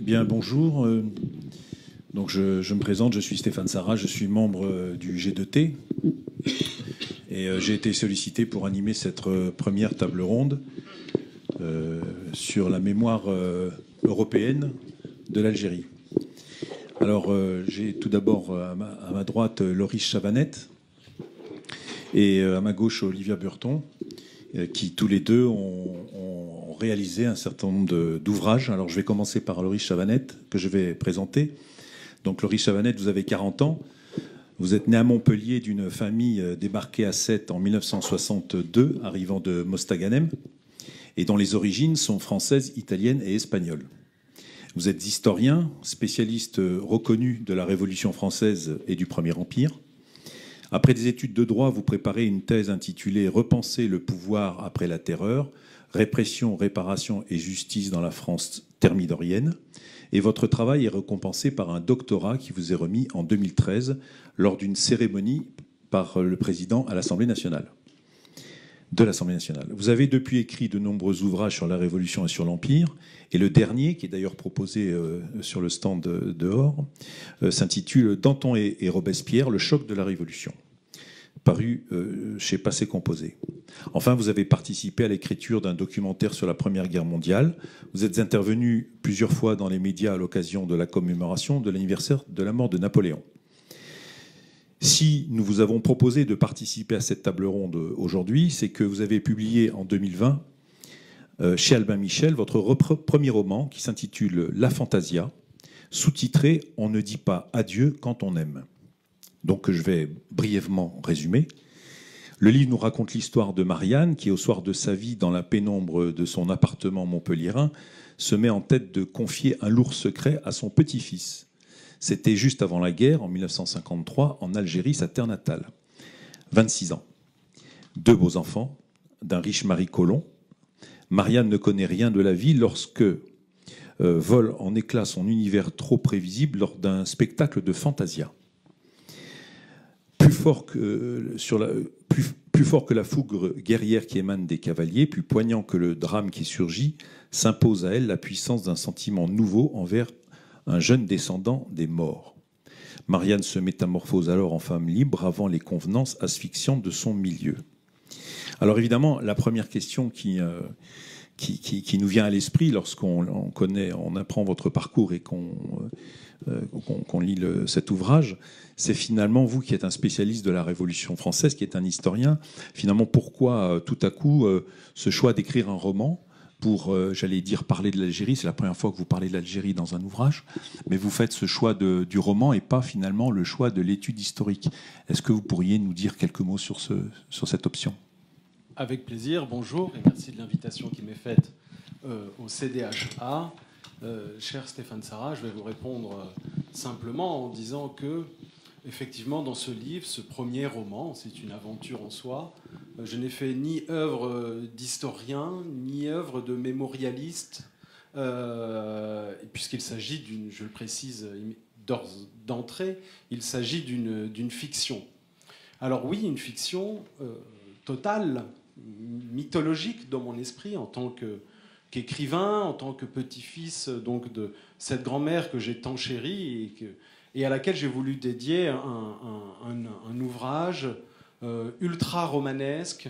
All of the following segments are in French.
Bien, bonjour. Donc je me présente, je suis Stéphane Sarra, je suis membre du G2T et j'ai été sollicité pour animer cette première table ronde sur la mémoire européenne de l'Algérie. Alors j'ai tout d'abord à ma droite Loris Chavanette et à ma gauche Olivia Burton, qui tous les deux ont réalisé un certain nombre d'ouvrages. Alors je vais commencer par Loris Chavanette, que je vais présenter. Donc Loris Chavanette, vous avez 40 ans. Vous êtes né à Montpellier d'une famille débarquée à Sète en 1962, arrivant de Mostaganem, et dont les origines sont françaises, italiennes et espagnoles. Vous êtes historien, spécialiste reconnu de la Révolution française et du Premier Empire. Après des études de droit, vous préparez une thèse intitulée « Repenser le pouvoir après la terreur, répression, réparation et justice dans la France thermidorienne ». Et votre travail est récompensé par un doctorat qui vous est remis en 2013 lors d'une cérémonie par le président à l'Assemblée nationale. De l'Assemblée nationale. Vous avez depuis écrit de nombreux ouvrages sur la Révolution et sur l'Empire, et le dernier, qui est d'ailleurs proposé sur le stand dehors, s'intitule « Danton et Robespierre, le choc de la Révolution », paru chez Passé Composé. Enfin, vous avez participé à l'écriture d'un documentaire sur la Première Guerre mondiale. Vous êtes intervenu plusieurs fois dans les médias à l'occasion de la commémoration de l'anniversaire de la mort de Napoléon. Si nous vous avons proposé de participer à cette table ronde aujourd'hui, c'est que vous avez publié en 2020, chez Albin Michel, votre premier roman qui s'intitule « La Fantasia », sous-titré « On ne dit pas adieu quand on aime ». Donc je vais brièvement résumer. Le livre nous raconte l'histoire de Marianne qui, au soir de sa vie, dans la pénombre de son appartement montpelliérain, se met en tête de confier un lourd secret à son petit-fils. C'était juste avant la guerre, en 1953, en Algérie, sa terre natale. 26 ans. 2 beaux enfants, d'un riche mari colon. Marianne ne connaît rien de la vie lorsque vole en éclats son univers trop prévisible lors d'un spectacle de Fantasia. Plus fort que la fougue guerrière qui émane des cavaliers, plus poignant que le drame qui surgit, s'impose à elle la puissance d'un sentiment nouveau envers un jeune descendant des morts. Marianne se métamorphose alors en femme libre avant les convenances asphyxiantes de son milieu. Alors évidemment, la première question qui nous vient à l'esprit lorsqu'on apprend votre parcours et qu'on lit cet ouvrage, c'est finalement vous qui êtes un spécialiste de la Révolution française, qui est un historien. Finalement, pourquoi tout à coup ce choix d'écrire un roman pour, j'allais dire, parler de l'Algérie? C'est la première fois que vous parlez de l'Algérie dans un ouvrage, mais vous faites ce choix du roman et pas finalement le choix de l'étude historique. Est-ce que vous pourriez nous dire quelques mots sur cette option? Avec plaisir, bonjour et merci de l'invitation qui m'est faite au CDHA. Cher Stéphane Sarra, je vais vous répondre simplement en disant que, effectivement, dans ce livre, ce premier roman, c'est une aventure en soi, je n'ai fait ni œuvre d'historien, ni œuvre de mémorialiste, puisqu'il s'agit d'une, je le précise d'entrée, il s'agit d'une fiction. Alors oui, une fiction totale, mythologique dans mon esprit en tant qu'écrivain, en tant que petit-fils donc de cette grand-mère que j'ai tant chérie et à laquelle j'ai voulu dédier un ouvrage ultra romanesque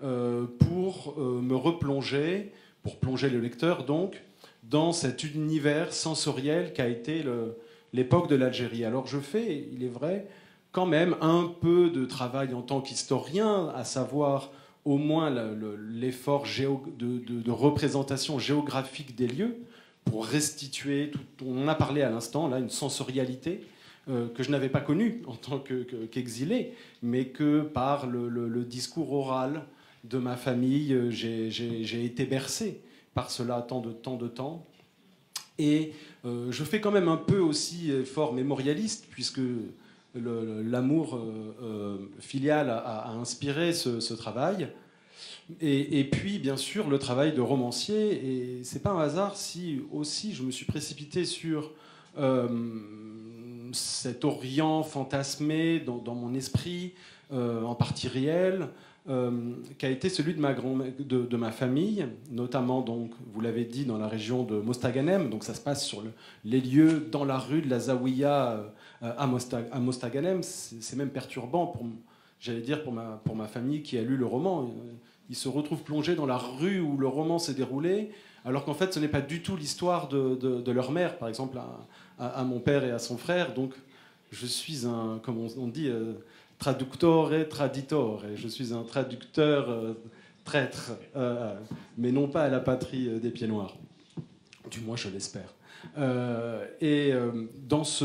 pour me replonger, pour plonger le lecteur donc dans cet univers sensoriel qu'a été l'époque de l'Algérie. Alors je fais, il est vrai, quand même un peu de travail en tant qu'historien, à savoir au moins l'effort de représentation géographique des lieux pour restituer, on en a parlé à l'instant, là, une sensorialité que je n'avais pas connue en tant qu'exilé, mais que par le discours oral de ma famille, j'ai été bercé par cela tant de temps. Et je fais quand même un peu aussi effort mémorialiste, puisque l'amour filial a inspiré ce travail. Et puis, bien sûr, le travail de romancier. Et c'est pas un hasard si aussi je me suis précipité sur cet Orient fantasmé dans mon esprit, en partie réel, qui a été celui de ma famille, notamment, donc, vous l'avez dit, dans la région de Mostaganem. Donc ça se passe sur les lieux, dans la rue de la Zawiya à Mostaganem. C'est même perturbant, j'allais dire, pour ma famille qui a lu le roman. Ils se retrouvent plongés dans la rue où le roman s'est déroulé, alors qu'en fait, ce n'est pas du tout l'histoire de leur mère, par exemple, à mon père et à son frère. Donc je suis un, comme on dit... traductore et traditore. Et je suis un traducteur traître, mais non pas à la patrie des Pieds Noirs. Du moins, je l'espère. Dans ce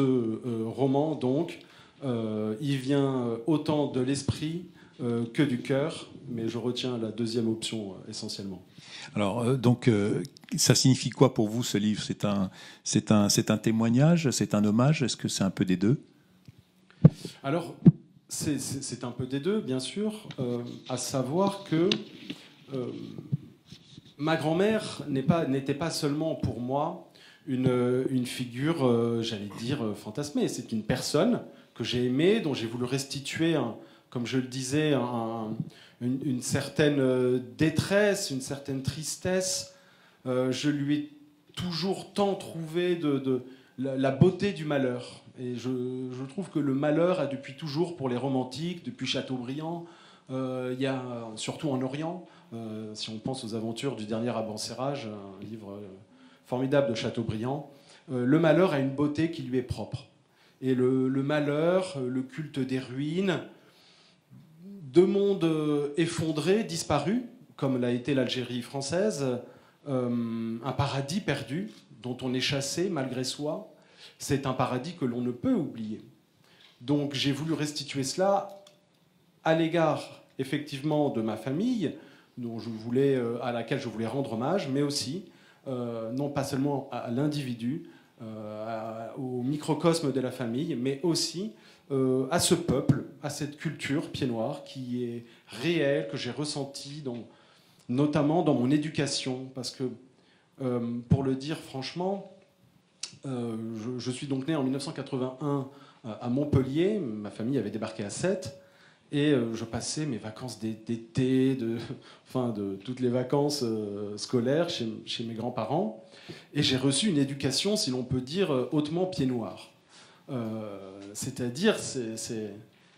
roman, donc, il vient autant de l'esprit que du cœur, mais je retiens la deuxième option essentiellement. Alors, donc, ça signifie quoi pour vous, ce livre ? C'est un témoignage, c'est un hommage ? Est-ce que c'est un peu des deux ? Alors, c'est un peu des deux, bien sûr, à savoir que ma grand-mère n'était pas seulement pour moi une figure, j'allais dire, fantasmée. C'est une personne que j'ai aimée, dont j'ai voulu restituer, comme je le disais, une certaine détresse, une certaine tristesse. Je lui ai toujours tant trouvé de la beauté du malheur. Et je trouve que le malheur a depuis toujours, pour les romantiques, depuis Chateaubriand, il y a, surtout en Orient, si on pense aux aventures du dernier Abencerrage, un livre formidable de Chateaubriand, le malheur a une beauté qui lui est propre. Et le malheur, le culte des ruines, de mondes effondrés, disparus, comme l'a été l'Algérie française, un paradis perdu, dont on est chassé malgré soi, c'est un paradis que l'on ne peut oublier. Donc j'ai voulu restituer cela à l'égard, effectivement, de ma famille, à laquelle je voulais rendre hommage, mais aussi, non pas seulement à l'individu, au microcosme de la famille, mais aussi à ce peuple, à cette culture pied-noir qui est réelle, que j'ai ressentie, notamment dans mon éducation. Parce que, pour le dire franchement, je suis donc né en 1981 à Montpellier. Ma famille avait débarqué à Sète. Et je passais mes vacances d'été, de toutes les vacances scolaires chez mes grands-parents. Et j'ai reçu une éducation, si l'on peut dire, hautement pied-noir. C'est-à-dire, c'est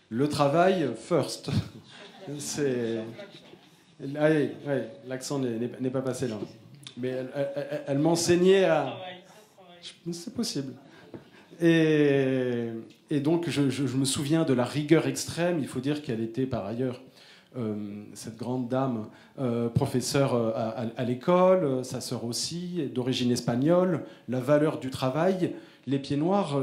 le travail first. Allez, l'accent n'est pas passé là. Mais elle m'enseignait à... C'est possible. Et donc, je me souviens de la rigueur extrême. Il faut dire qu'elle était, par ailleurs, cette grande dame, professeure à l'école, sa sœur aussi, d'origine espagnole. La valeur du travail, les Pieds Noirs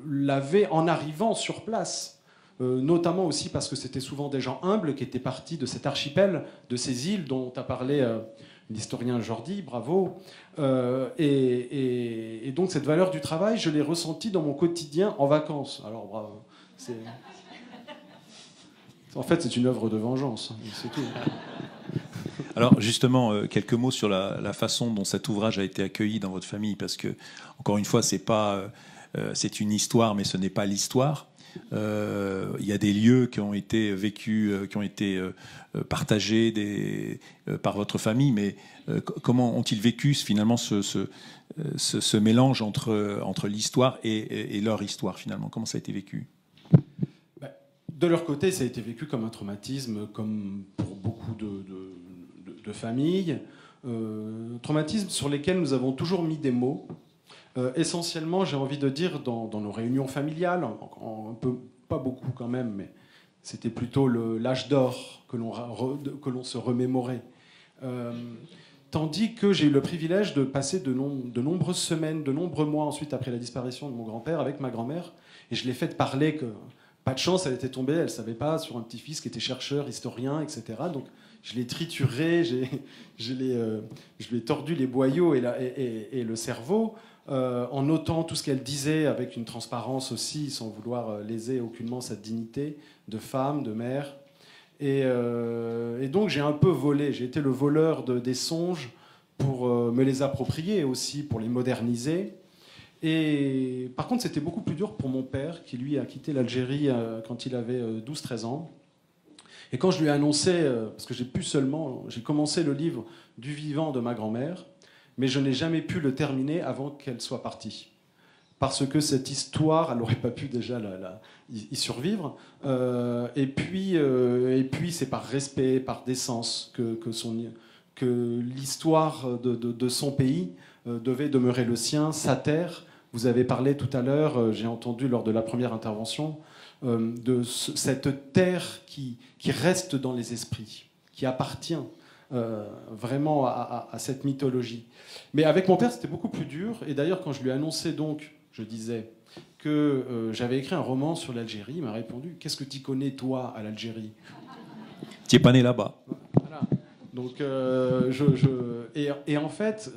l'avaient en arrivant sur place. Notamment aussi parce que c'était souvent des gens humbles qui étaient partis de cet archipel, de ces îles dont a parlé l'historien Jordi, bravo. Et donc cette valeur du travail, je l'ai ressentie dans mon quotidien en vacances. Alors bravo. En fait, c'est une œuvre de vengeance, c'est tout. Alors justement, quelques mots sur la façon dont cet ouvrage a été accueilli dans votre famille, parce que, encore une fois, c'est une histoire, mais ce n'est pas l'histoire. Il y a des lieux qui ont été vécus, qui ont été partagés par votre famille, mais comment ont-ils vécu finalement ce mélange entre l'histoire et leur histoire finalement? Comment ça a été vécu? De leur côté, ça a été vécu comme un traumatisme, comme pour beaucoup de familles. Traumatisme sur lesquels nous avons toujours mis des mots. Essentiellement, j'ai envie de dire, dans nos réunions familiales, pas beaucoup quand même, mais c'était plutôt l'âge d'or que l'on se remémorait. Tandis que j'ai eu le privilège de passer de nombreuses semaines, de nombreux mois ensuite après la disparition de mon grand-père avec ma grand-mère, et je l'ai fait parler que, pas de chance, elle était tombée, elle ne savait pas, sur un petit-fils qui était chercheur, historien, etc. Donc je l'ai trituré, je lui ai tordu les boyaux et le cerveau, en notant tout ce qu'elle disait avec une transparence aussi, sans vouloir léser aucunement sa dignité de femme, de mère. Et donc j'ai un peu volé, j'ai été le voleur des songes pour me les approprier aussi, pour les moderniser. Et par contre, c'était beaucoup plus dur pour mon père, qui lui a quitté l'Algérie quand il avait 12-13 ans. Et quand je lui ai annoncé, parce que j'ai commencé le livre du vivant de ma grand-mère, mais je n'ai jamais pu le terminer avant qu'elle soit partie. Parce que cette histoire, elle n'aurait pas pu déjà y survivre. Et puis c'est par respect, par décence que l'histoire de son pays devait demeurer le sien, sa terre. Vous avez parlé tout à l'heure, j'ai entendu lors de la première intervention, de cette terre qui reste dans les esprits, qui appartient vraiment à cette mythologie. Mais avec mon père, c'était beaucoup plus dur. Et d'ailleurs, quand je lui ai annoncé donc, je disais que j'avais écrit un roman sur l'Algérie, il m'a répondu « Qu'est-ce que tu connais, toi, à l'Algérie ?» Tu n'es pas né là-bas. Voilà. Donc, et en fait,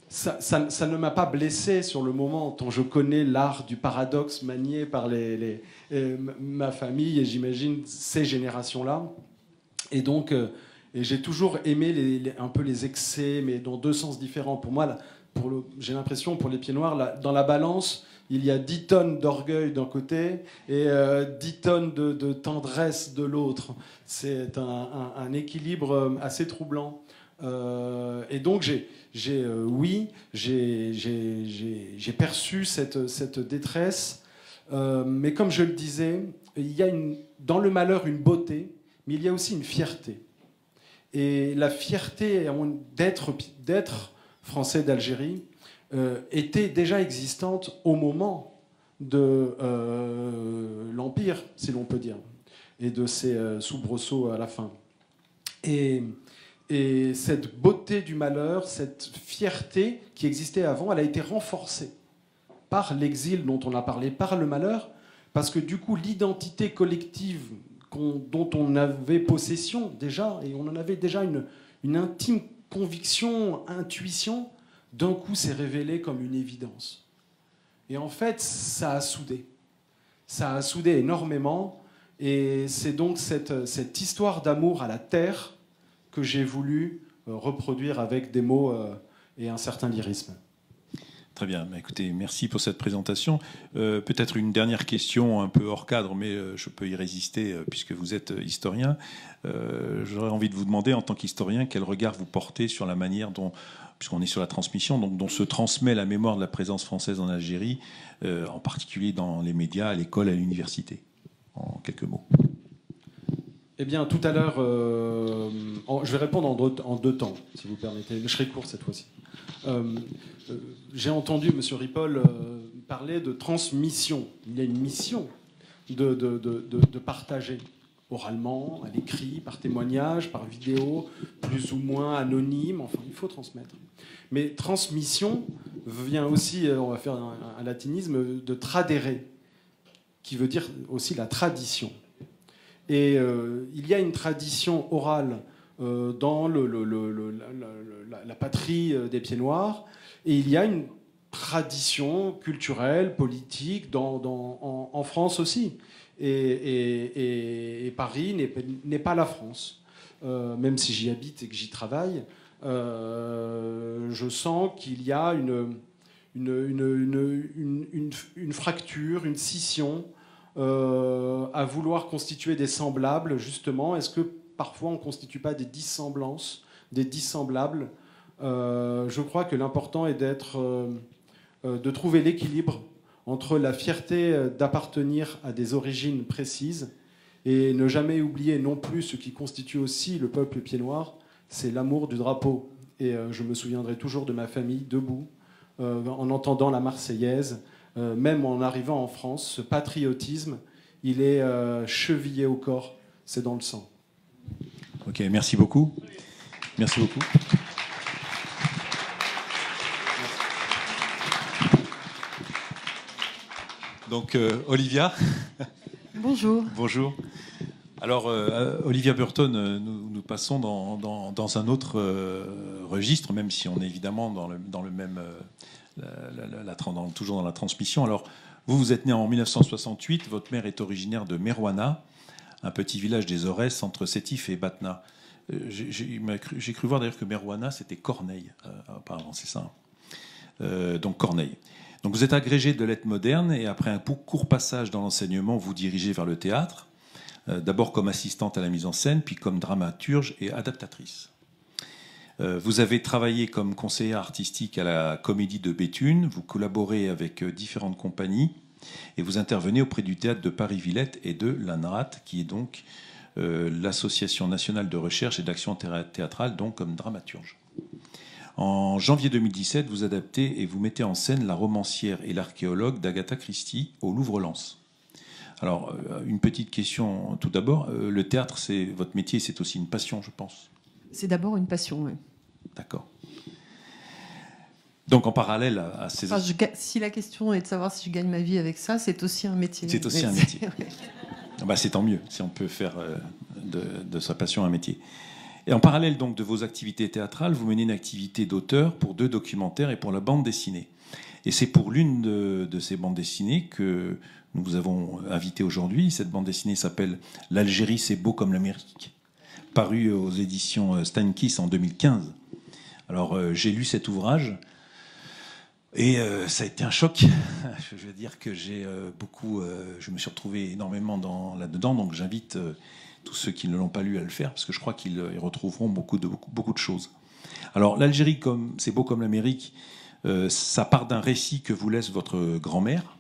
ça ne m'a pas blessé sur le moment, tant je connais l'art du paradoxe manié par ma famille et j'imagine ces générations-là. Et donc, et j'ai toujours aimé un peu les excès, mais dans deux sens différents. Pour moi, j'ai l'impression, pour les Pieds Noirs, dans la balance, il y a 10 tonnes d'orgueil d'un côté et 10 tonnes de tendresse de l'autre. C'est un équilibre assez troublant. Et donc, j'ai perçu cette détresse. Mais comme je le disais, il y a dans le malheur une beauté, mais il y a aussi une fierté. Et la fierté d'être français d'Algérie était déjà existante au moment de l'Empire, si l'on peut dire, et de ses soubresauts à la fin. Et cette beauté du malheur, cette fierté qui existait avant, elle a été renforcée par l'exil dont on a parlé, par le malheur, parce que du coup, l'identité collective dont on avait possession déjà, et on en avait déjà une intime conviction, intuition, d'un coup s'est révélée comme une évidence. Et en fait, ça a soudé. Ça a soudé énormément, et c'est donc cette histoire d'amour à la terre que j'ai voulu reproduire avec des mots et un certain lyrisme. Très bien. Écoutez, merci pour cette présentation. Peut-être une dernière question un peu hors cadre, mais je peux y résister puisque vous êtes historien. J'aurais envie de vous demander, en tant qu'historien, quel regard vous portez sur la manière dont, puisqu'on est sur la transmission, donc, dont se transmet la mémoire de la présence française en Algérie, en particulier dans les médias, à l'école, à l'université. En quelques mots. Eh bien, tout à l'heure, je vais répondre en deux temps, si vous permettez. Je serai court cette fois-ci. J'ai entendu M. Ripoll parler de transmission. Il y a une mission de partager oralement, à l'écrit, par témoignage, par vidéo, plus ou moins anonyme. Enfin, il faut transmettre. Mais transmission vient aussi, on va faire un latinisme, de tradere, qui veut dire aussi la tradition. Et il y a une tradition orale dans la patrie des Pieds Noirs, et il y a une tradition culturelle, politique en France aussi. Et Paris n'est pas la France. Même si j'y habite et que j'y travaille, je sens qu'il y a une fracture, une scission à vouloir constituer des semblables, justement. Est-ce que parfois on ne constitue pas des dissemblances, des dissemblables? Je crois que l'important est de trouver l'équilibre entre la fierté d'appartenir à des origines précises et ne jamais oublier non plus ce qui constitue aussi le peuple pied noir, c'est l'amour du drapeau. Et je me souviendrai toujours de ma famille debout, en entendant la Marseillaise, même en arrivant en France. Ce patriotisme, il est chevillé au corps, c'est dans le sang. Ok, merci beaucoup. Merci beaucoup. Donc, Olivia. Bonjour. Bonjour. Alors, Olivia Burton, nous passons dans un autre registre, même si on est évidemment dans le même, toujours dans la transmission. Alors, vous êtes né en 1968, votre mère est originaire de Merouana, un petit village des Aurès entre Sétif et Batna. J'ai cru voir d'ailleurs que Merouana, c'était Corneille, apparemment, c'est ça. Donc Corneille. Donc vous êtes agrégé de lettres modernes et après un court passage dans l'enseignement, vous dirigez vers le théâtre. d'abord comme assistante à la mise en scène, puis comme dramaturge et adaptatrice. Vous avez travaillé comme conseillère artistique à la Comédie de Béthune, vous collaborez avec différentes compagnies et vous intervenez auprès du théâtre de Paris-Villette et de l'ANRAT, qui est donc l'Association nationale de recherche et d'action théâtrale, donc comme dramaturge. En janvier 2017, vous adaptez et vous mettez en scène La romancière et l'archéologue d'Agatha Christie au Louvre-Lens. Alors, une petite question tout d'abord. Le théâtre, c'est votre métier, c'est aussi une passion, je pense. C'est d'abord une passion, oui. D'accord. Donc, en parallèle à ces... Enfin, si la question est de savoir si je gagne ma vie avec ça, c'est aussi un métier. C'est aussi un métier. Bah, c'est tant mieux si on peut faire de sa passion un métier. Et en parallèle donc de vos activités théâtrales, vous menez une activité d'auteur pour 2 documentaires et pour la bande dessinée. Et c'est pour l'une de ces bandes dessinées que nous vous avons invité aujourd'hui. Cette bande dessinée s'appelle « L'Algérie, c'est beau comme l'Amérique », parue aux éditions Steinkiss en 2015. Alors j'ai lu cet ouvrage et ça a été un choc. Je veux dire que j'ai je me suis retrouvé énormément là-dedans, donc j'invite tous ceux qui ne l'ont pas lu à le faire, parce que je crois qu'ils retrouveront beaucoup de choses. Alors, l'Algérie, c'est beau comme l'Amérique, ça part d'un récit que vous laisse votre grand-mère,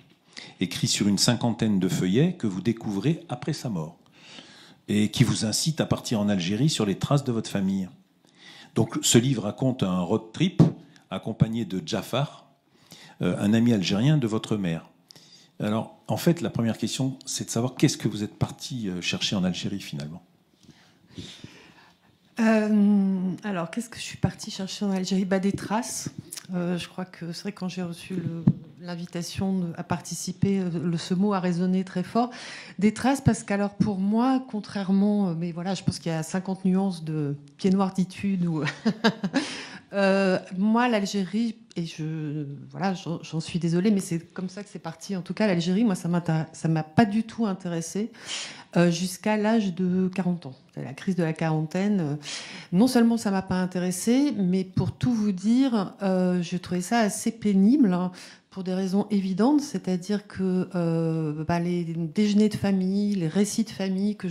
écrit sur une 50aine de feuillets que vous découvrez après sa mort, et qui vous incite à partir en Algérie sur les traces de votre famille. Donc, ce livre raconte un road trip accompagné de Jafar, un ami algérien de votre mère. Alors, en fait, la première question, c'est de savoir qu'est-ce que vous êtes parti chercher en Algérie, finalement. Alors, qu'est-ce que je suis partie chercher en Algérie ? Des traces. Je crois que c'est vrai, quand j'ai reçu l'invitation à participer, ce mot a résonné très fort. Des traces, parce qu'alors, pour moi, contrairement... Mais voilà, je pense qu'il y a 50 nuances de pied noir d'études. Moi, l'Algérie... Et j'en suis désolée, mais c'est comme ça que c'est parti. En tout cas, l'Algérie, moi, ça m'a pas du tout intéressée jusqu'à l'âge de 40 ans. La crise de la quarantaine. Non seulement ça m'a pas intéressée, mais pour tout vous dire, je trouvais ça assez pénible, hein, pour des raisons évidentes, c'est-à-dire que les déjeuners de famille, les récits de famille que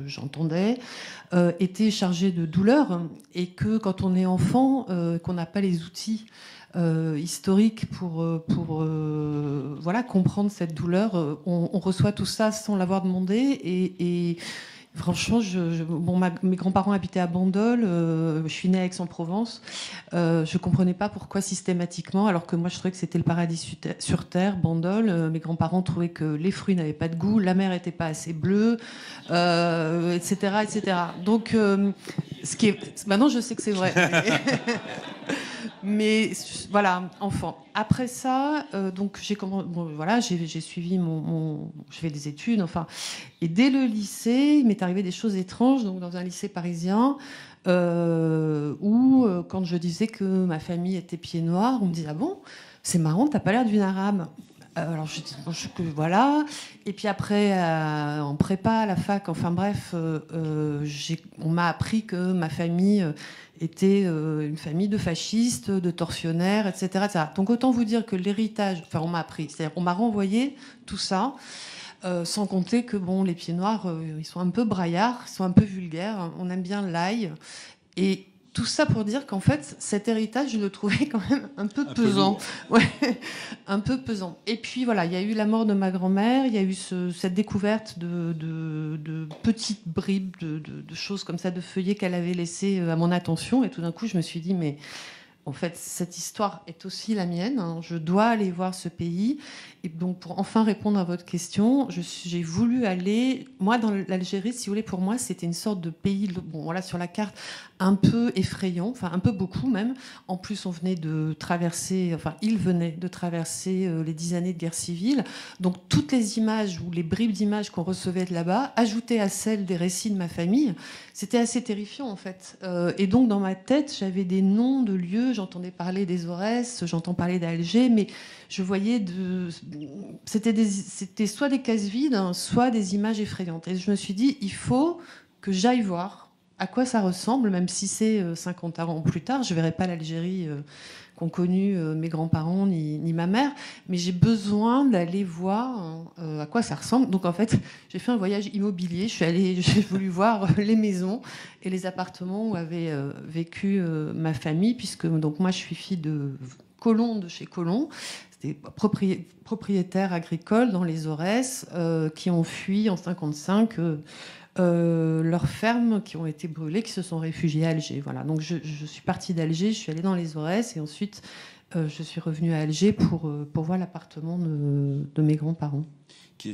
j'entendais étaient chargés de douleur, et que quand on est enfant, qu'on n'a pas les outils historiques pour comprendre cette douleur, on reçoit tout ça sans l'avoir demandé, et franchement, mes grands-parents habitaient à Bandol, je suis née à Aix-en-Provence. Je ne comprenais pas pourquoi systématiquement, alors que moi je trouvais que c'était le paradis sur terre, Bandol. Mes grands-parents trouvaient que les fruits n'avaient pas de goût, la mer n'était pas assez bleue, etc., etc. Donc, maintenant je sais que c'est vrai. Mais voilà, enfant. Après ça, donc j'ai suivi je fais des études, enfin, et dès le lycée, il m'est arrivé des choses étranges. Donc dans un lycée parisien, où quand je disais que ma famille était pieds noirs, on me disait ah bon, c'est marrant, t'as pas l'air d'une arabe. Alors je dis voilà. Et puis après, en prépa, à la fac, enfin bref, on m'a appris que ma famille était une famille de fascistes, de tortionnaires, etc., etc. Donc autant vous dire que l'héritage, enfin on m'a appris, c'est-à-dire on m'a renvoyé tout ça, sans compter que les pieds noirs, ils sont un peu braillards, ils sont un peu vulgaires, on aime bien l'ail, et tout ça pour dire qu'en fait, cet héritage, je le trouvais quand même un peu pesant. Ouais, un peu pesant. Et puis voilà, il y a eu la mort de ma grand-mère, il y a eu cette découverte de petites bribes, de choses comme ça, de feuillets qu'elle avait laissés à mon attention. Et tout d'un coup, je me suis dit, mais en fait, cette histoire est aussi la mienne. Hein. Je dois aller voir ce pays. Et donc, pour enfin répondre à votre question, j'ai voulu aller... Moi, dans l'Algérie, si vous voulez, pour moi, c'était une sorte de pays, sur la carte, un peu effrayant, enfin un peu beaucoup même. En plus, il venait de traverser les 10 années de guerre civile. Donc, toutes les images ou les bribes d'images qu'on recevait de là-bas, ajoutées à celles des récits de ma famille, c'était assez terrifiant, en fait. Et donc, dans ma tête, j'avais des noms de lieux. J'entendais parler des Aurès, j'entends parler d'Alger, mais je voyais c'était soit des cases vides, hein, soit des images effrayantes. Et je me suis dit, il faut que j'aille voir à quoi ça ressemble, même si c'est 50 ans plus tard. Je ne verrai pas l'Algérie qu'ont connu mes grands-parents ni ma mère, mais j'ai besoin d'aller voir à quoi ça ressemble. Donc en fait, j'ai fait un voyage immobilier. J'ai voulu voir les maisons et les appartements où avait vécu ma famille, puisque donc moi je suis fille de colons de chez Colomb. C'était propriétaires agricoles dans les Aurès qui ont fui en 1955 leurs fermes, qui ont été brûlées, qui se sont réfugiées à Alger. Voilà. Donc je suis partie d'Alger, je suis allée dans les Aurès et ensuite je suis revenue à Alger pour voir l'appartement de mes grands-parents.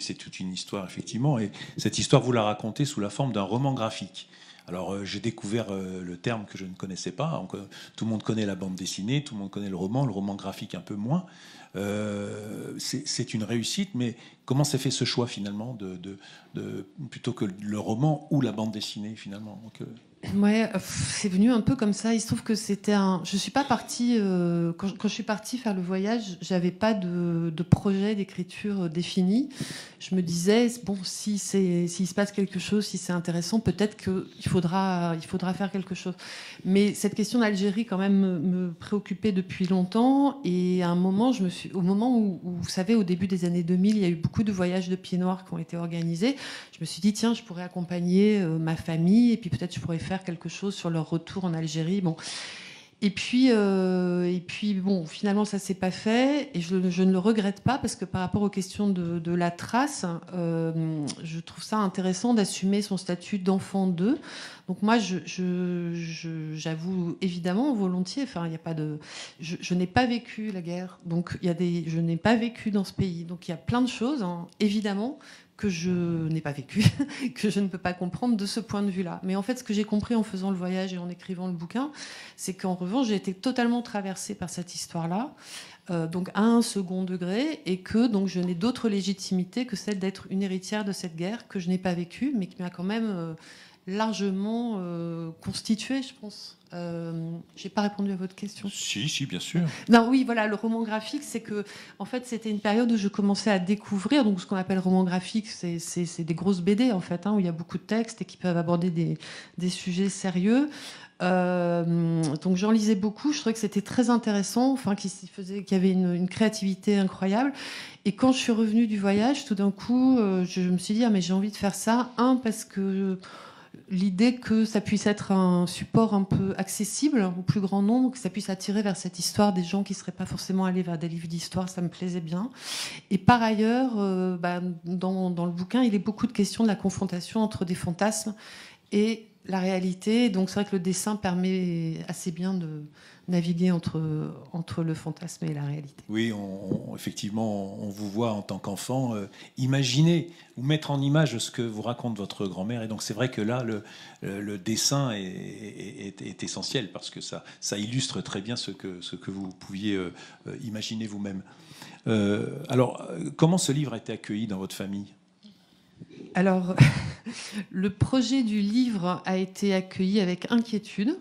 C'est toute une histoire, effectivement. Et cette histoire, vous la racontez sous la forme d'un roman graphique. Alors, j'ai découvert le terme que je ne connaissais pas. Donc, tout le monde connaît la bande dessinée, tout le monde connaît le roman graphique un peu moins. C'est une réussite, mais comment s'est fait ce choix, finalement, plutôt que le roman ou la bande dessinée, finalement? Donc, Ouais, c'est venu un peu comme ça. Il se trouve que c'était je suis pas partie quand je suis partie faire le voyage, j'avais pas de projet d'écriture défini. Je me disais bon, s'il se passe quelque chose, si c'est intéressant, peut-être qu'il faudra faire quelque chose. Mais cette question d'Algérie quand même me préoccupait depuis longtemps. Et à un moment, au moment où vous savez, au début des années 2000, il y a eu beaucoup de voyages de pieds noirs qui ont été organisés. Je me suis dit tiens, je pourrais accompagner ma famille et puis peut-être je pourrais faire quelque chose sur leur retour en Algérie. Bon. Et puis bon, finalement, ça s'est pas fait et je ne le regrette pas parce que par rapport aux questions de la trace, je trouve ça intéressant d'assumer son statut d'enfant d'eux. Donc moi, j'avoue évidemment volontiers. Enfin, il y a pas de, je n'ai pas vécu la guerre, donc je n'ai pas vécu dans ce pays. Donc il y a plein de choses, hein, évidemment, que je n'ai pas vécu, que je ne peux pas comprendre de ce point de vue-là. Mais en fait, ce que j'ai compris en faisant le voyage et en écrivant le bouquin, c'est qu'en revanche, j'ai été totalement traversée par cette histoire-là, donc à un second degré, et que donc je n'ai d'autre légitimité que celle d'être une héritière de cette guerre que je n'ai pas vécue, mais qui m'a quand même largement constituée, je pense. J'ai pas répondu à votre question. Si, bien sûr. Non, oui, voilà, le roman graphique, c'est que, en fait, c'était une période où je commençais à découvrir. Donc, ce qu'on appelle roman graphique, c'est des grosses BD, en fait, hein, où il y a beaucoup de textes et qui peuvent aborder des sujets sérieux. Donc, j'en lisais beaucoup. Je trouvais que c'était très intéressant, enfin, qu'il y avait une créativité incroyable. Et quand je suis revenue du voyage, tout d'un coup, je me suis dit, ah, mais j'ai envie de faire ça. Parce que l'idée que ça puisse être un support un peu accessible au plus grand nombre, que ça puisse attirer vers cette histoire des gens qui ne seraient pas forcément allés vers des livres d'histoire, ça me plaisait bien. Et par ailleurs, dans le bouquin, il est beaucoup de questions de la confrontation entre des fantasmes et la réalité. Donc c'est vrai que le dessin permet assez bien de naviguer entre le fantasme et la réalité. Oui, effectivement, on vous voit en tant qu'enfant imaginer ou mettre en image ce que vous raconte votre grand-mère. Et donc c'est vrai que là, le dessin est essentiel parce que ça illustre très bien ce que vous pouviez imaginer vous-même. Alors, comment ce livre a été accueilli dans votre famille ? Alors, le projet du livre a été accueilli avec inquiétude.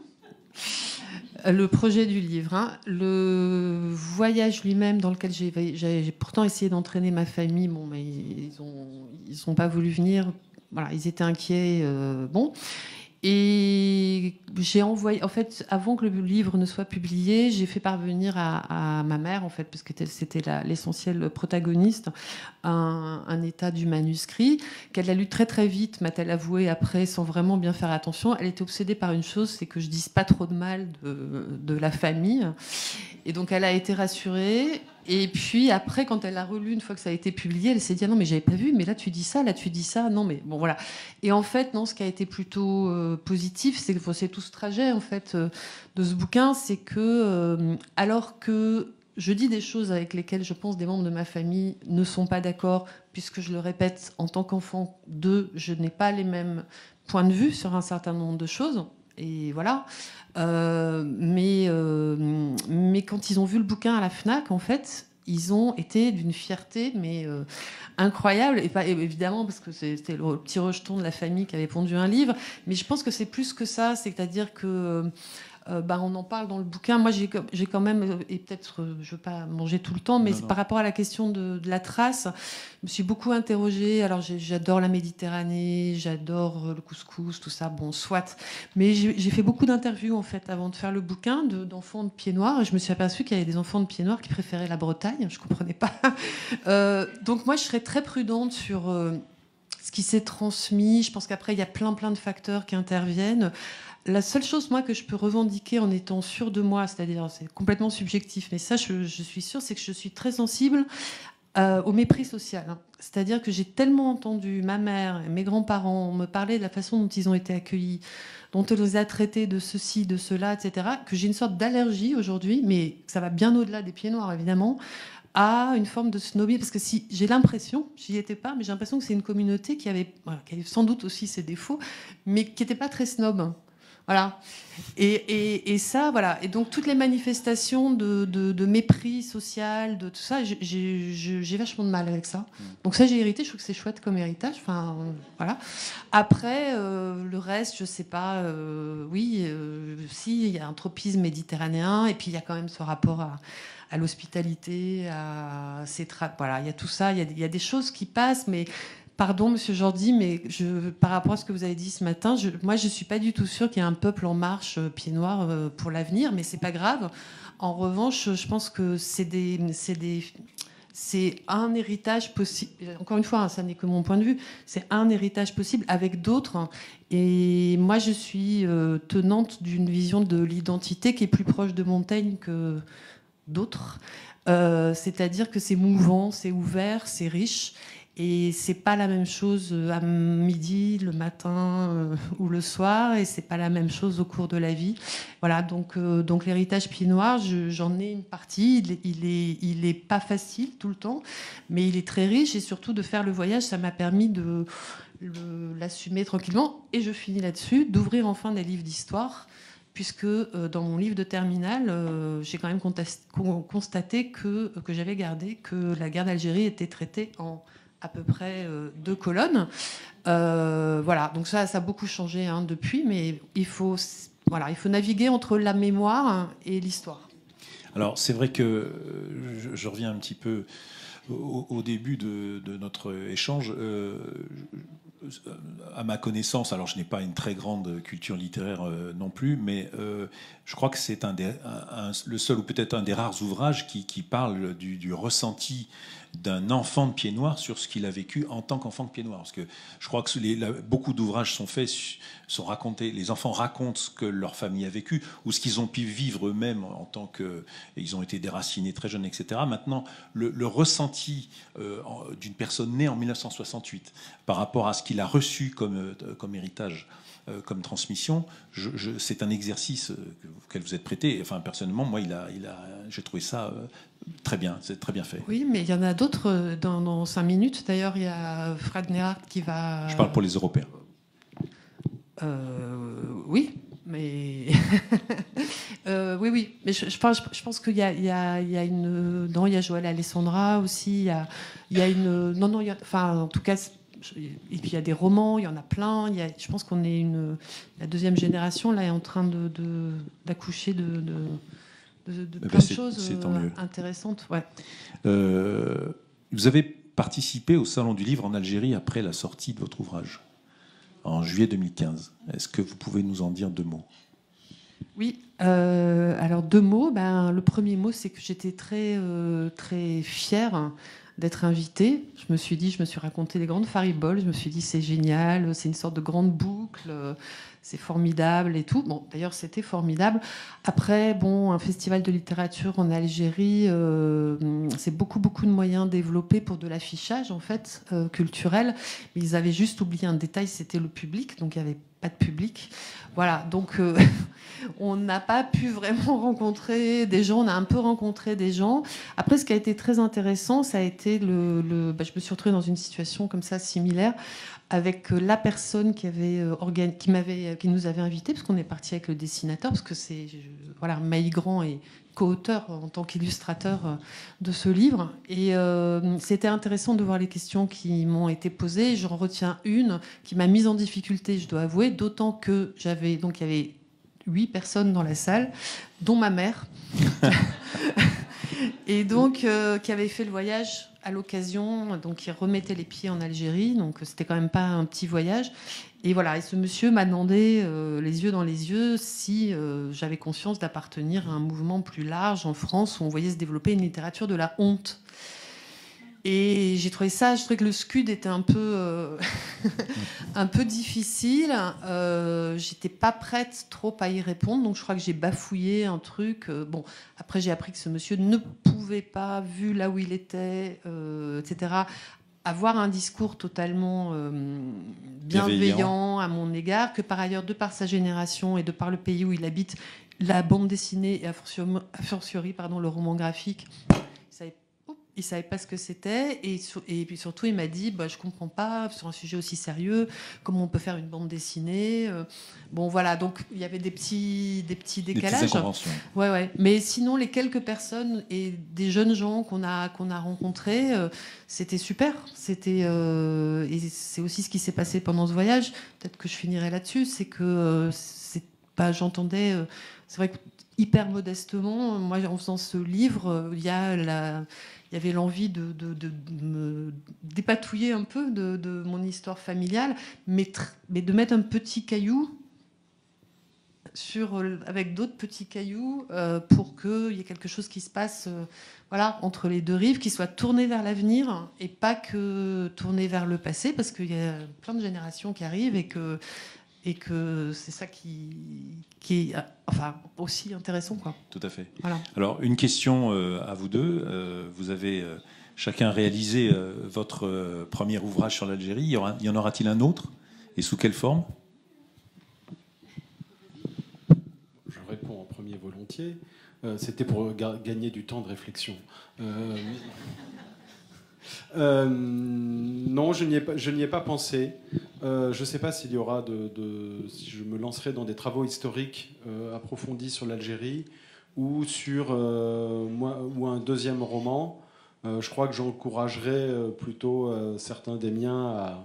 Le projet du livre, hein. Le voyage lui-même dans lequel j'ai pourtant essayé d'entraîner ma famille, bon, mais ils ont pas voulu venir. Voilà, ils étaient inquiets. Bon. Et j'ai envoyé, en fait, avant que le livre ne soit publié, j'ai fait parvenir à ma mère, en fait, parce que c'était l'essentiel protagoniste, un état du manuscrit, qu'elle a lu très très vite, m'a-t-elle avoué après, sans vraiment bien faire attention. Elle était obsédée par une chose, c'est que je dise pas trop de mal de la famille. Et donc elle a été rassurée. Et puis après, quand elle l'a relu, une fois que ça a été publié, elle s'est dit ah non mais j'avais pas vu, mais là tu dis ça, non mais bon voilà. Et en fait non, ce qui a été plutôt positif, c'est tout ce trajet en fait de ce bouquin, c'est que alors que je dis des choses avec lesquelles je pense des membres de ma famille ne sont pas d'accord, puisque je le répète, en tant qu'enfant d'eux, je n'ai pas les mêmes points de vue sur un certain nombre de choses. Et voilà. Mais quand ils ont vu le bouquin à la Fnac, en fait, ils ont été d'une fierté, mais incroyable. Et pas évidemment parce que c'était le petit rejeton de la famille qui avait pondu un livre. Mais je pense que c'est plus que ça. C'est-à-dire que on en parle dans le bouquin. Moi, j'ai quand même, et peut-être, je veux pas manger tout le temps, mais par rapport à la question de la trace, je me suis beaucoup interrogée. Alors, j'adore la Méditerranée, j'adore le couscous, tout ça, bon, soit. Mais j'ai fait beaucoup d'interviews, en fait, avant de faire le bouquin, d'enfants de pieds noirs, et je me suis aperçue qu'il y avait des enfants de pieds noirs qui préféraient la Bretagne. Je comprenais pas. Donc, moi, je serais très prudente sur ce qui s'est transmis. Je pense qu'après, il y a plein de facteurs qui interviennent. La seule chose, moi, que je peux revendiquer en étant sûre de moi, c'est-à-dire, c'est complètement subjectif, mais ça, je suis sûre, c'est que je suis très sensible au mépris social. Hein. C'est-à-dire que j'ai tellement entendu ma mère et mes grands-parents me parler de la façon dont ils ont été accueillis, dont on les a traités de ceci, de cela, etc., que j'ai une sorte d'allergie aujourd'hui, mais ça va bien au-delà des pieds noirs, évidemment, à une forme de snobisme. Parce que si j'ai l'impression, j'y étais pas, mais j'ai l'impression que c'est une communauté qui avait sans doute aussi ses défauts, mais qui n'était pas très snob. Voilà. Et ça, voilà. Et donc, toutes les manifestations de mépris social, de tout ça, j'ai vachement de mal avec ça. Donc, ça, j'ai hérité. Je trouve que c'est chouette comme héritage. Enfin, voilà. Après, le reste, je sais pas. Oui, si, il y a un tropisme méditerranéen. Et puis, il y a quand même ce rapport à l'hospitalité, voilà, il y a tout ça. Il y a des choses qui passent, mais. Pardon, Monsieur Jordi, mais par rapport à ce que vous avez dit ce matin, moi, je ne suis pas du tout sûre qu'il y ait un peuple en marche, pieds noirs, pour l'avenir, mais c'est pas grave. En revanche, je pense que c'est un héritage possible. Encore une fois, hein, ça n'est que mon point de vue. C'est un héritage possible avec d'autres. Et moi, je suis tenante d'une vision de l'identité qui est plus proche de Montaigne que d'autres. C'est-à-dire que c'est mouvant, c'est ouvert, c'est riche. Et c'est pas la même chose à midi, le matin ou le soir, et c'est pas la même chose au cours de la vie. Voilà, donc l'héritage pieds noirs, j'en ai une partie. Il est pas facile tout le temps, mais il est très riche, et surtout de faire le voyage, ça m'a permis de l'assumer tranquillement. Et je finis là-dessus, d'ouvrir enfin des livres d'histoire, puisque dans mon livre de terminale, j'ai quand même constaté que j'avais gardé que la guerre d'Algérie était traitée en à peu près 2 colonnes. Voilà, donc ça a beaucoup changé depuis, mais il faut naviguer entre la mémoire et l'histoire. Alors, c'est vrai que je reviens un petit peu au début de notre échange. À ma connaissance, alors je n'ai pas une très grande culture littéraire non plus, mais je crois que c'est le seul ou peut-être un des rares ouvrages qui parle du ressenti d'un enfant de pieds noirs sur ce qu'il a vécu en tant qu'enfant de pieds noirs. Parce que je crois que beaucoup d'ouvrages sont racontés, les enfants racontent ce que leur famille a vécu ou ce qu'ils ont pu vivre eux-mêmes en tant qu'ils ont été déracinés très jeunes, etc. Maintenant, le ressenti d'une personne née en 1968 par rapport à ce qu'il a reçu comme héritage, comme transmission, c'est un exercice auquel vous êtes prêté. Enfin, personnellement, moi, j'ai trouvé ça très bien, c'est très bien fait. Oui, mais il y en a d'autres dans 5 minutes. D'ailleurs, il y a Fred Nehardt qui va... Je parle pour les Européens. Oui, mais... oui. Mais je pense qu'il y a une... Non, il y a Joël Alessandra aussi. Il y a une... Non, enfin, en tout cas... Et puis il y a des romans, il y en a plein. Je pense qu'on est la deuxième génération là est en train d'accoucher de plein de choses intéressantes. Ouais. Vous avez participé au Salon du Livre en Algérie après la sortie de votre ouvrage, en juillet 2015. Est-ce que vous pouvez nous en dire 2 mots ? Oui, alors 2 mots. Le premier mot, c'est que j'étais très, très fière d'être invitée. Je me suis raconté des grandes fariboles. Je me suis dit, c'est génial, c'est une sorte de grande boucle, c'est formidable et tout. Bon, d'ailleurs, c'était formidable. Après, un festival de littérature en Algérie, c'est beaucoup de moyens développés pour de l'affichage, en fait, culturel. Mais ils avaient juste oublié un détail, c'était le public. Donc, il n'y avait pas de public. Voilà, donc on n'a pas pu vraiment rencontrer des gens, on a un peu rencontré des gens. Après, ce qui a été très intéressant, ça a été je me suis retrouvée dans une situation comme ça, similaire, avec la personne qui nous avait invités, parce qu'on est parti avec le dessinateur, parce que c'est Maï Grand est co-auteur en tant qu'illustrateur de ce livre. Et c'était intéressant de voir les questions qui m'ont été posées. J'en retiens une qui m'a mise en difficulté, je dois avouer, d'autant que il y avait 8 personnes dans la salle, dont ma mère, et donc qui avait fait le voyage à l'occasion, donc qui remettait les pieds en Algérie, donc c'était quand même pas un petit voyage. Et voilà, et ce monsieur m'a demandé, les yeux dans les yeux, si j'avais conscience d'appartenir à un mouvement plus large en France où on voyait se développer une littérature de la honte. Et je trouvais que le scud était un peu, un peu difficile. J'étais pas prête trop à y répondre, donc je crois que j'ai bafouillé un truc. Bon, après j'ai appris que ce monsieur ne pouvait pas, vu là où il était, etc., avoir un discours totalement bienveillant à mon égard, que par ailleurs, de par sa génération et de par le pays où il habite, la bande dessinée et a fortiori, le roman graphique, il savait pas ce que c'était, et puis surtout il m'a dit je comprends pas sur un sujet aussi sérieux comment on peut faire une bande dessinée. Bon voilà, donc il y avait des petits décalages. Des petites inconventions. Ouais. Mais sinon les quelques personnes et des jeunes gens qu'on a rencontrés, c'était super. C'était et c'est aussi ce qui s'est passé pendant ce voyage. Peut-être que je finirai là-dessus, c'est que j'entendais, c'est vrai que hyper modestement, moi en faisant ce livre, il y avait l'envie de me dépatouiller un peu de mon histoire familiale, mais de mettre un petit caillou avec d'autres petits cailloux pour qu'il y ait quelque chose qui se passe entre les deux rives, qui soit tourné vers l'avenir et pas que tourné vers le passé, parce qu'il y a plein de générations qui arrivent et que c'est ça qui est aussi intéressant, quoi. Tout à fait. Voilà. Alors, une question à vous deux. Vous avez chacun réalisé votre premier ouvrage sur l'Algérie. Y en aura-t-il un autre? Et sous quelle forme? Je réponds en premier volontiers. C'était pour gagner du temps de réflexion. Non, je n'y ai pas pensé. Je ne sais pas s'il y aura si je me lancerai dans des travaux historiques approfondis sur l'Algérie ou sur ou un deuxième roman. Je crois que j'encouragerais plutôt certains des miens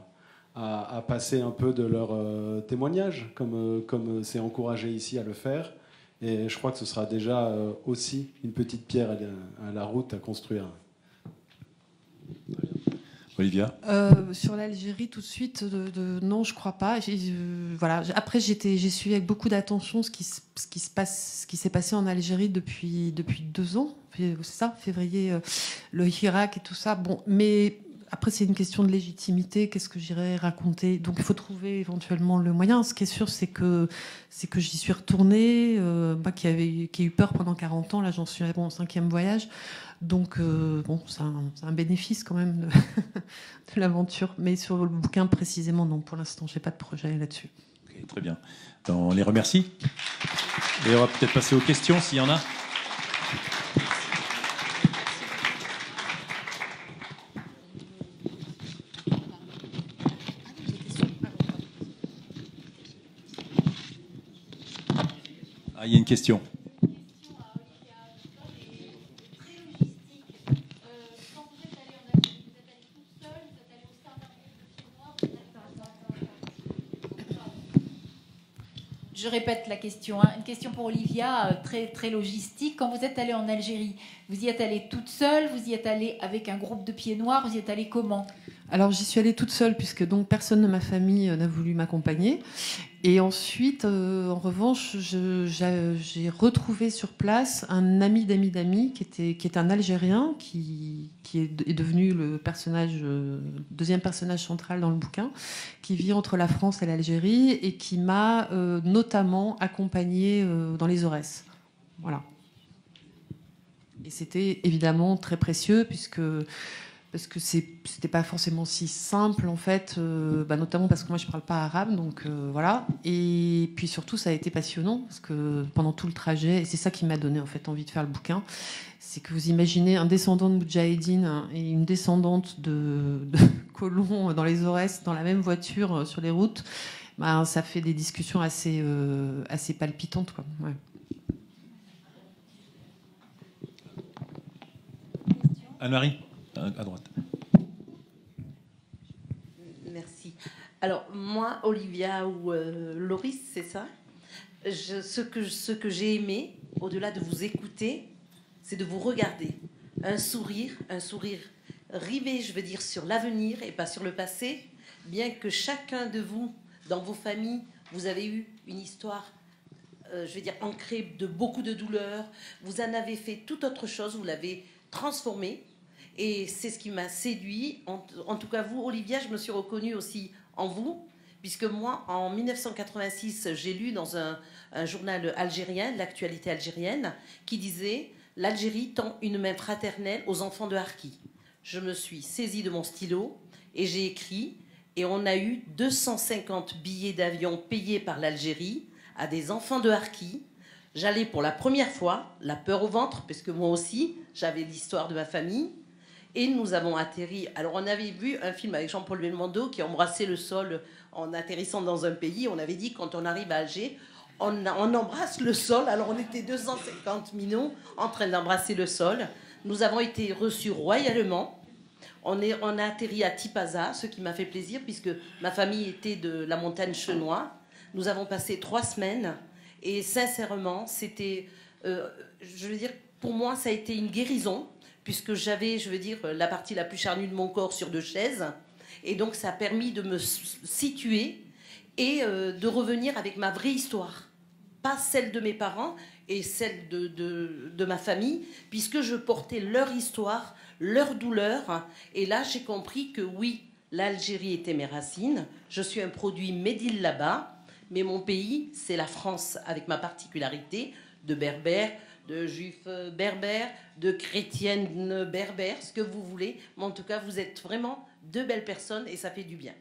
à passer un peu de leur témoignage, comme c'est encouragé ici à le faire. Et je crois que ce sera déjà aussi une petite pierre à la route à construire. Olivia? Sur l'Algérie, tout de suite, non, je crois pas. Voilà. Après, j'ai suivi avec beaucoup d'attention ce qui s'est passé en Algérie depuis 2 ans. C'est ça, février, le Hirak et tout ça. Bon, mais après, c'est une question de légitimité. Qu'est-ce que j'irais raconter? Donc, il faut trouver éventuellement le moyen. Ce qui est sûr, c'est que j'y suis retournée. Moi, qui ai eu peur pendant 40 ans, là, j'en suis à mon 5e voyage. Donc, c'est un bénéfice quand même de l'aventure. Mais sur le bouquin précisément, non. Pour l'instant, j'ai pas de projet là-dessus. Okay, très bien. On les remercie. Et on va peut-être passer aux questions, s'il y en a. Ah, il y a une question. Je répète la question. Une question pour Olivia, très, très logistique. Quand vous êtes allée en Algérie, vous y êtes allée toute seule? Vous y êtes allée avec un groupe de pieds noirs? Vous y êtes allée comment? Alors, j'y suis allée toute seule, puisque donc personne de ma famille n'a voulu m'accompagner. Et ensuite, en revanche, j'ai retrouvé sur place un ami d'amis qui est un Algérien, qui est devenu le deuxième personnage central dans le bouquin, qui vit entre la France et l'Algérie et qui m'a notamment accompagnée dans les Aurès. Voilà. Et c'était évidemment très précieux, parce que c'était pas forcément si simple en fait, notamment parce que moi je parle pas arabe, donc voilà. Et puis surtout ça a été passionnant, parce que pendant tout le trajet, et c'est ça qui m'a donné en fait envie de faire le bouquin, c'est que vous imaginez un descendant de Moudjahidine et une descendante de colons dans les Aurès, dans la même voiture sur les routes, ça fait des discussions assez palpitantes, quoi. Ouais. Anne-Marie, à droite. Merci. Alors, moi, Olivia ou Loris, c'est ça? Ce que j'ai aimé, au-delà de vous écouter, c'est de vous regarder. Un sourire rivé, je veux dire, sur l'avenir et pas sur le passé, bien que chacun de vous, dans vos familles, vous avez eu une histoire, je veux dire, ancrée de beaucoup de douleurs. Vous en avez fait toute autre chose, vous l'avez transformée. Et c'est ce qui m'a séduit. En tout cas, vous, Olivia, je me suis reconnue aussi en vous, puisque moi, en 1986, j'ai lu dans un journal algérien, l'actualité algérienne, qui disait « L'Algérie tend une main fraternelle aux enfants de Harki ». Je me suis saisie de mon stylo et j'ai écrit, et on a eu 250 billets d'avion payés par l'Algérie à des enfants de Harki. J'allais pour la première fois, la peur au ventre, parce que moi aussi, j'avais l'histoire de ma famille. Et nous avons atterri. Alors, on avait vu un film avec Jean-Paul Belmondo qui embrassait le sol en atterrissant dans un pays. On avait dit, quand on arrive à Alger, on embrasse le sol. Alors, on était 250 minots en train d'embrasser le sol. Nous avons été reçus royalement. On a atterri à Tipaza, ce qui m'a fait plaisir, puisque ma famille était de la montagne Chenois. Nous avons passé 3 semaines. Et sincèrement, c'était... je veux dire, pour moi, ça a été une guérison, puisque j'avais, je veux dire, la partie la plus charnue de mon corps sur 2 chaises. Et donc, ça a permis de me situer et de revenir avec ma vraie histoire. Pas celle de mes parents et celle de ma famille, puisque je portais leur histoire, leur douleur. Et là, j'ai compris que oui, l'Algérie était mes racines. Je suis un produit made in là-bas. Mais mon pays, c'est la France, avec ma particularité de berbère, de juifs berbères, de chrétiennes berbères, ce que vous voulez. Mais en tout cas, vous êtes vraiment 2 belles personnes et ça fait du bien.